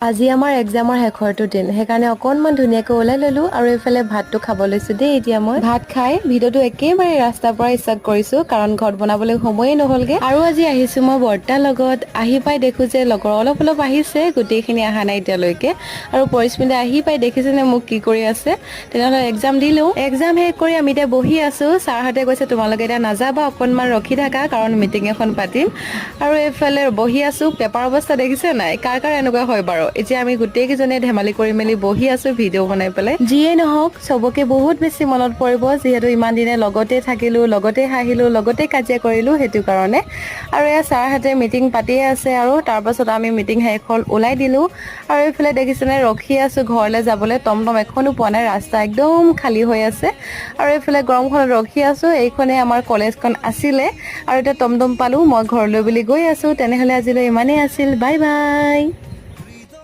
আজি আমাৰ এক্সামৰ শেষৰটো দিন সেইকাৰণে অকনমান ধুনীয়াকৈ ওলাই ললো আৰু এইফালে ভাতটো খাব লৈছো দেই এতিয়া মই ভাত খাই ভিডিঅ'টো একেবাৰে ৰাস্তাৰ পৰা ষ্টাৰ্ট কৰিছো কাৰণ ঘৰত বনাবলৈ সময়ে নহলগে আৰু আজি আহিছো মই বৰ্তাৰ লগত আহি পাই দেখো যে লগৰ অলপ আহিছে গোটেইখিনি অহা নাই এতিয়ালৈকে আৰু পৰিস্মিতা আহি পাই দেখিছে নে মোক কি কৰি আছে তেনেহলে এক্সাম দিলো এক্সাম শেষ কৰি আমি এতিয়া বহি আছো ছাৰহঁতে কৈছে তোমালোকে এতিয়া নাযাবা অকনমান ৰখি থাকা কাৰণ মিটিং এখন পাতিম আৰু এইফালে বহি আছো পেপাৰ অৱস্থা দেখিছে নাই কাৰ এনেকুৱা হয় বাৰু এতিয়া আমি গোটেই কেইজনে ধেমালি কৰি মেলি বহি আছো ভিডিঅ' বনাই পেলাই যিয়ে নহওক চবকে বহুত বেছি মনত পৰিব যিহেতু ইমান দিনে লগতে থাকিলো লগতে হাঁহিলো লগতে কাজিয়া কৰিলো সেইটো কাৰণে আৰু এয়া ছাৰহঁতে মিটিং পাতিয়ে আছে আৰু তাৰ পাছত আমি মিটিং শেষ হ'ল ওলাই দিলো আৰু এইফালে দেখিছেনে ৰখি আছো ঘৰলৈ যাবলৈ টমটম এখনো পোৱা নাই ৰাস্তা একদম খালী হৈ আছে আৰু এইফালে গৰমখনত ৰখি আছো এইখনে আমাৰ কলেজখন আছিলে আৰু এতিয়া টমটম পালো মই ঘৰলৈ বুলি গৈ আছো তেনেহলে আজিলৈ ইমানেই আছিল বাই বাই